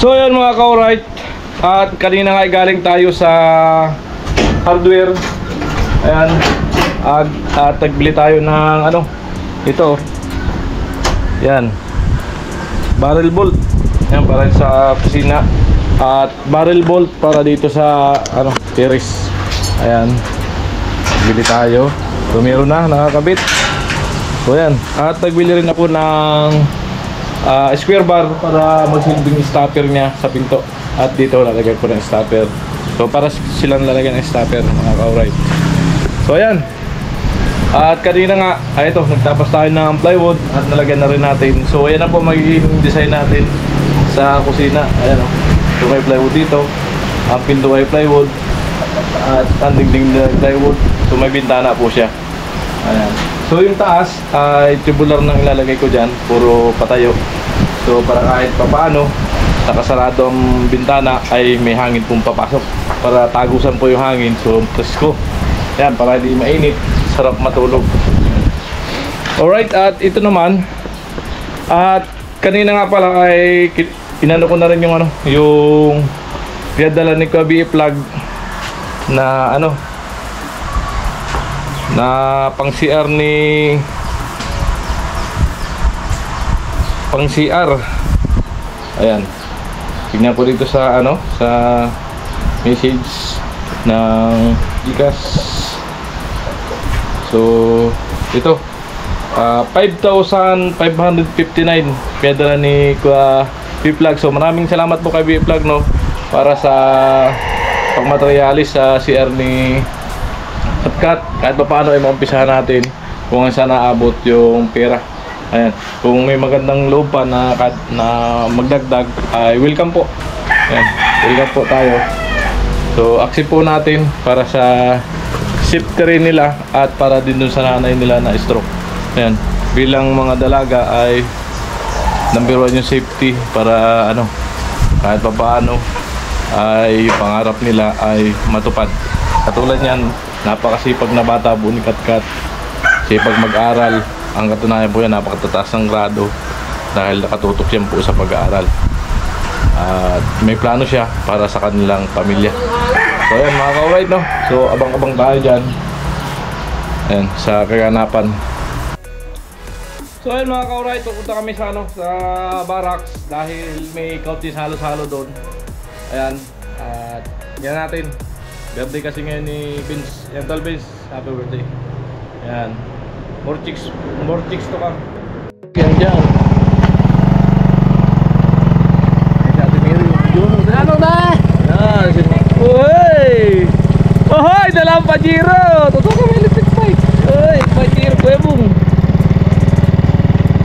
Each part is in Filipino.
So yun mga ka-alright, at kanina nga galing tayo sa hardware. Ayan, at nagbili tayo ng ano, ito. Yan, barrel bolt. Yan para sa kusina. At barrel bolt para dito sa ano, terrace. Ayan, nagbili tayo. So meron na, nakakabit. So yan, at nagbili rin ako ng square bar para magsilbing stopper niya sa pinto. At dito lalagyan ko ng stopper. So para silang lalagyan ng stopper mga ka-alright. So ayan. At kanina nga, ito, nagtapas tayo ng plywood at nalagyan na rin natin. So ayan na po magiging design natin sa kusina. Ayan o. So may plywood dito. Ang pinto ay plywood. At ang dingding na plywood. So may bintana po siya. Ayan. So yung taas ay tubular nang ilalagay ko dyan. Puro patayo. So para kahit papaano, nakasarado ang bintana ay may hangin pong papasok. Para tagusan po yung hangin. So presko. Ayan, para hindi mainit. Sarap matulog. Alright, at ito naman. At kanina nga pala ay inano ko na rin yung ano, yung pinadala ni Kabi plug na ano, na pang CR ni pang CR. Ayan. Tingnan ko dito sa ano, sa message ng Gcash. So ito 5,559 pinadala ni B-Plug. So maraming salamat po kay B-Plug, no, para sa pagmaterialis sa CR ni Katkat. Kahit pa paano ay maumpisahan natin kung saan naabot yung pera. Ayan, kung may magandang loob pa na magdagdag ay welcome po. Ayan, welcome po tayo. So accept po natin para sa safety rin nila at para din dun sa nanay nila na stroke. Ayan, bilang mga dalaga ay number 1 yung safety para ano, kahit pa paano ay pangarap nila ay matupad. Katulad yan, napakasipag na bata po ni Katkat. Sipag mag-aral. Ang katunayan po yan, napakatataas ng grado dahil nakatutok yan po sa pag-aaral. At may plano siya para sa kanilang pamilya. So ayan mga ka-alright, no? So abang-abang tayo dyan. Ayan, sa kaganapan. So ayan mga ka-alright, pupunta kami sa ano, sa barracks dahil may couches halos-halo doon. Ayan, at yan natin. Birthday kasi ngayon ni Vince. Yan tol Vince, happy birthday. Ayan, more chicks to come. Yan dyan. Ano ba? Yan, uy! Ohoy! Dalang Pajero! Totoo ka may lipit fight! Uy! Pajero ko ebong!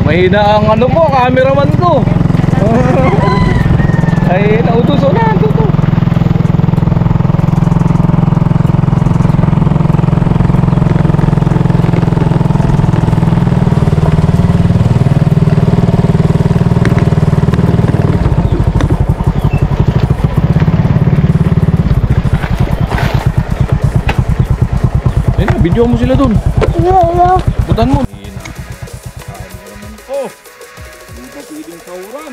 Mahina ang ano mo, cameraman ko! Ay, nautos o na! Totoo! Video mo sila dun. Hello. Butan mo. Oh, hindi ka pwedeng sauran.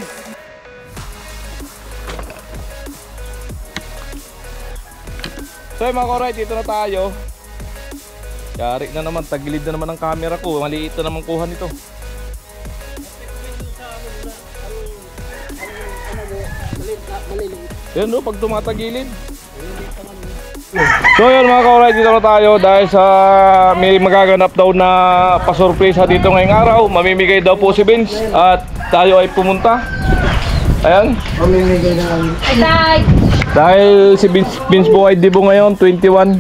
So mga ka-alright, dito na tayo. Yari na naman, tagilid na naman ang camera ko. Maliit na naman kuha nito. Yan no, pag tumatagilid. So yun mga ka-alright, dito na tayo dahil sa may magaganap daw na pasurpresa dito ngayong araw. Mamimigay daw po si Vince at tayo ay pumunta. Ayan, Mamimigay na kami. dahil si Vince po ay dibo ngayon, 21.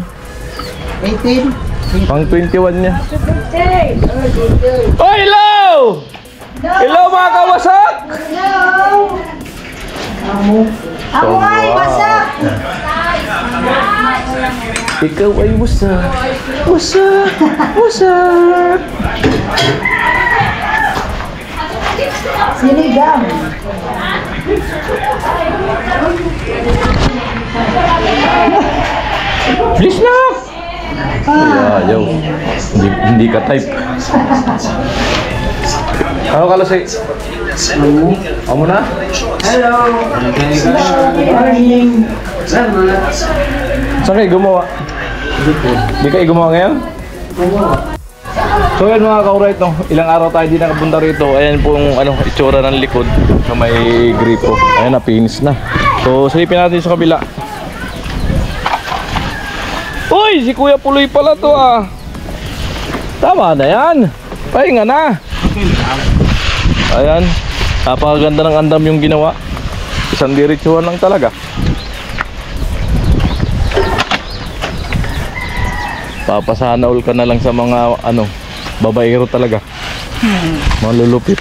18. Pang 21 niya. Oh, hello! Hello mga kawasak! Ako ay wasak! Ikaw ay wasak! Wasak! Wasak! Sinigang. Please na! Ayaw. Hindi ka type. Ano kalasay? Amo na? Hello. Good morning. Salamat. Saan kayo gumawa? Di kayo gumawa ngayon? So yan mga ka-alright, no? Ilang araw tayo di nakapunta rito. Ayan po yung itsura ng likod na may gripo. Ayan na, finish na. So silipin natin sa kabila. Uy! Si Kuya Puloy pala to ah. Tama na yan. Pahinga na. Ayan. Napakaganda ng andam yung ginawa. Isang diretsuhan lang talaga. Papasana all ka na lang sa mga babaero talaga. Malulupit.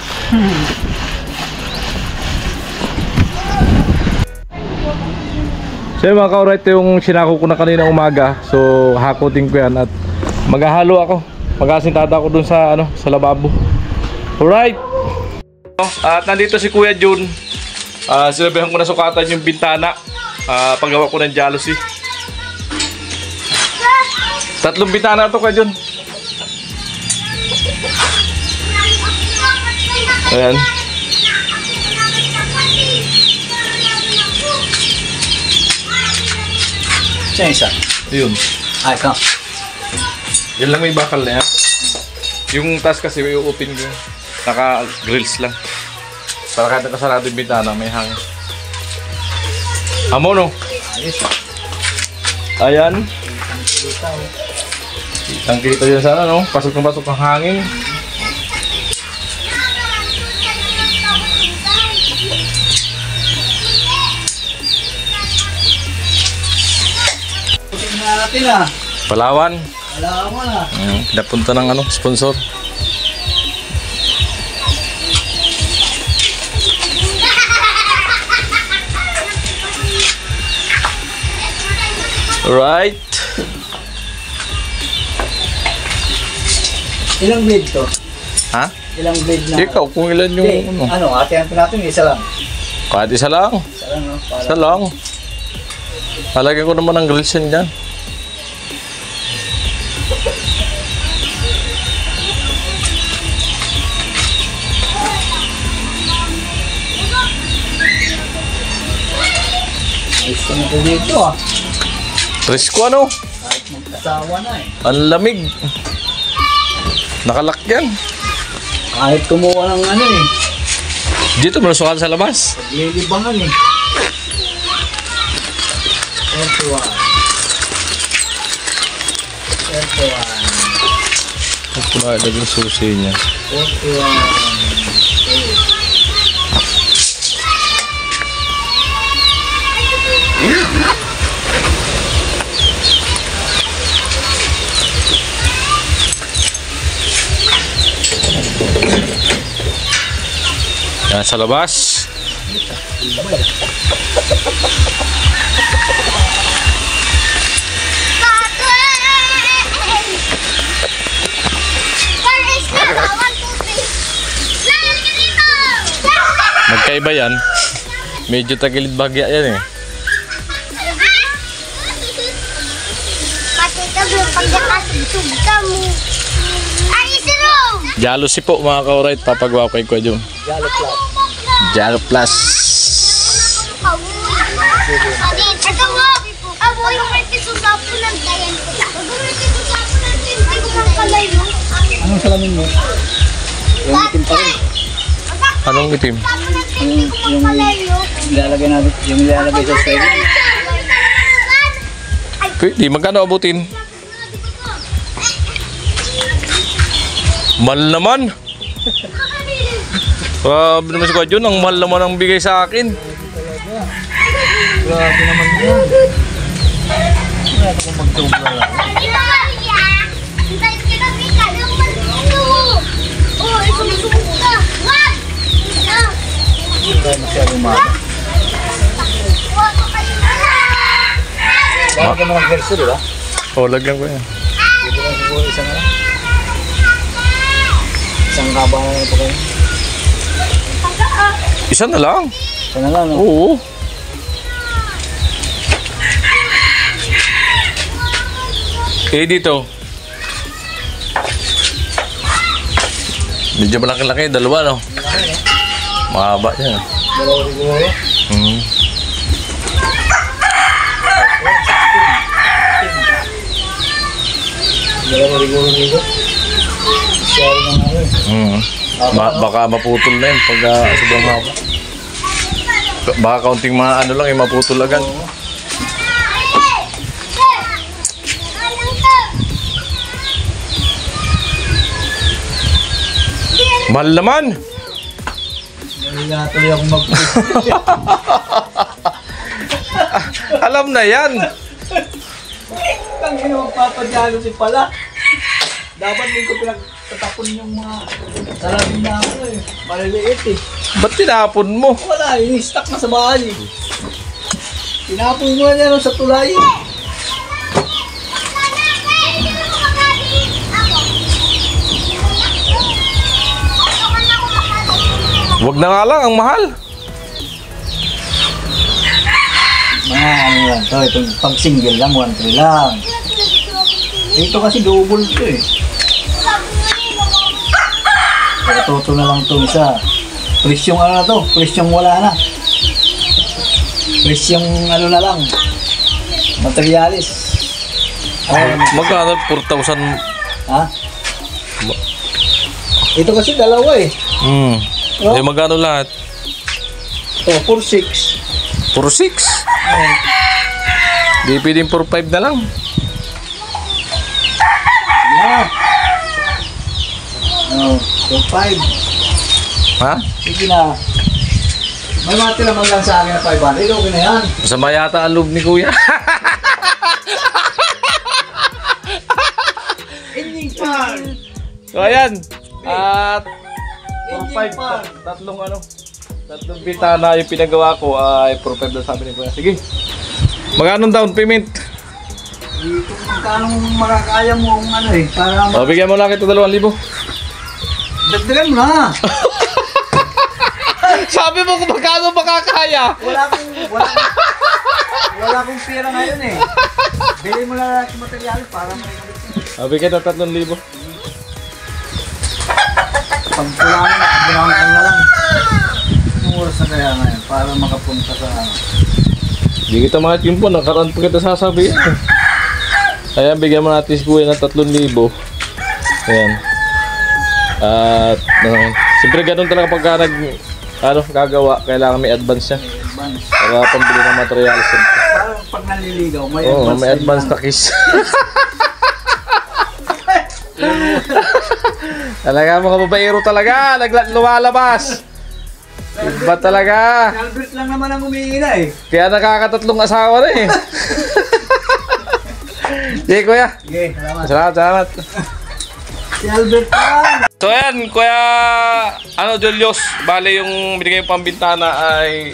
So mga ka-alright, yung sinako ko na kanina umaga. So hakutin ko yan at maghahalo ako. Mag-asintada ako dun sa sa lababo. Alright. At nandito si Kuya Jun. Sinabihan ko na sukatan yung bintana. Paggawa ko ng jealousy. 3 bintana to, Kuya Jun. Ayan. Siya isa. Yun. Ikaw. Yan lang may bakal na yan. Yung taas kasi may open ko. Naka-grills lang. Para kahit nakasarado yung bintana, may hangin. Amo no? Ayos. Ayan. Kitang-kita dyan sana, no? Pasok ng pasok ang hangin. Natin ah. Palawan. Wala mo na. Pinapunta ng sponsor. Right. Ilang bed to? Ha? Ilang bed na? Ikaw, kung ilan yung ate-ante natin, isa lang. Kahit isa lang. Isa lang, no? Isa lang. Halagyan ko naman ang grills yan dyan. Ayos ko na ito dito ah. Presko Kahit mag-asawa na eh. Ang lamig. Nakalak yan. Kahit kumuha ng eh. Dito, malusukan sa labas. Paglilibangan eh. 31. Ito na yung susi niya. 41. Yan sa labas. Magkaiba yan. Medyo tagilid bagya yan eh. Jealousy po mga ka-alright. Papagawa ko kay Jun. Jalo plus. Jalo plus. Anong salamin mo? Yung itim pa rin. Anong itim? Yung ilalagay natin, yung ilalagay sa style. Pwede, magkano abutin? Mahal naman. Grabe naman si Kuya Jun, ang mahal naman ang bigay sa akin. Grabe naman yun. Wala ko magtubla lang. Hindi masyadong mahal. Bakit ka naman verso, di ba? O, lagyan ko yan. Hindi ko siguro isa na lang. Isang kaba na ito kayo. Isa na lang. Isa na lang, no? Oo. Dito. Medyo malaki-laki, dalawa, no? Mahaba yan. Dalawa siguro. Hmm. Dalawa siguro dito. Share ng ano eh. Hmm. Baka maputol na yun pag sobrang haba. Baka kaunting mga ano lang yung maputol agad. Mahal naman! Nahiya tuloy akong mag-push. Alam na yan! Ang magpapadyalo si pala. Dapat din ko pinagtatapon yung mga salamin na ako eh. Maliliit eh. Ba't tinapon mo? Wala, i-stack na sa bahay eh. Tinapon mo na yan sa tulay. Wag na nga lang, ang mahal. Mga ano lang to, itong pag single lang, 1-3 lang. Ito kasi double to eh. Kaya toto na lang to isa. Presyong ano na to, presyong wala na. Presyong ano na lang. Materialis. Ay, Magkano? 4,000. ha? Ito kasi dalawa eh. Hmm. Oh. Eh, magkano lahat? Oh, 4-6. Puro 6. Ay, Di pwedeng 4-5 na lang. yeah. Oh, 4-5. Ha? Sige na. May matira man lang sa akin na 500. Okay na yan. Masama yata ang loob ni Kuya. Ending par. So ayan. At Ending par. tatlong bitana yung pinagawa ko ay 4-5 na sabi ni Kuya. Sige. Magkano down payment? Dito kung kano makakaya mo ang ano eh. Para O, bigyan mo lang kita 2,000. dagdagan mo na. Sabi mo kung magkano makakaya. Wala kong pera ngayon eh. Bili mo lang lahat ng material para may kabit. O, bigyan kita 3,000. Pag kulangan na, abunahan ka na lang. Anong oras na kaya ngayon para makapunta sa Hindi kita makatimpon. Nakaraan pa kita sasabihin. Ayan, bigyan mo natin si Kuya ng 3,000. Ayan. At, siyempre ganun talaga pagka gagawa, kailangan may advance siya. advance. Para pambili ng materials. Parang pag naliligaw, may Oo, advance. may advance na kiss. Talaga mga babaero talaga, lumalabas. Iba talaga. Si Albert lang naman ang umihina eh. Kaya nakakatatlong asawa na eh. Sige Kuya. Sige, Salamat, salamat. salamat. Si Albert lang. So ayan, Kuya Julius, bale yung binigay yung pambintana ay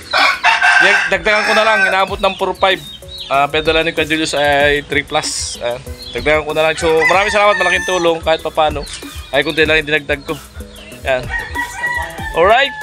dagdagan ko na lang, inaabot ng 4-5. Pedala ni Kuya Julius ay 3+. Ayan, dagdagan ko na lang. So maraming salamat, malaking tulong kahit papano. Ay kunti lang yung dinagdag ko. Ayan. Alright.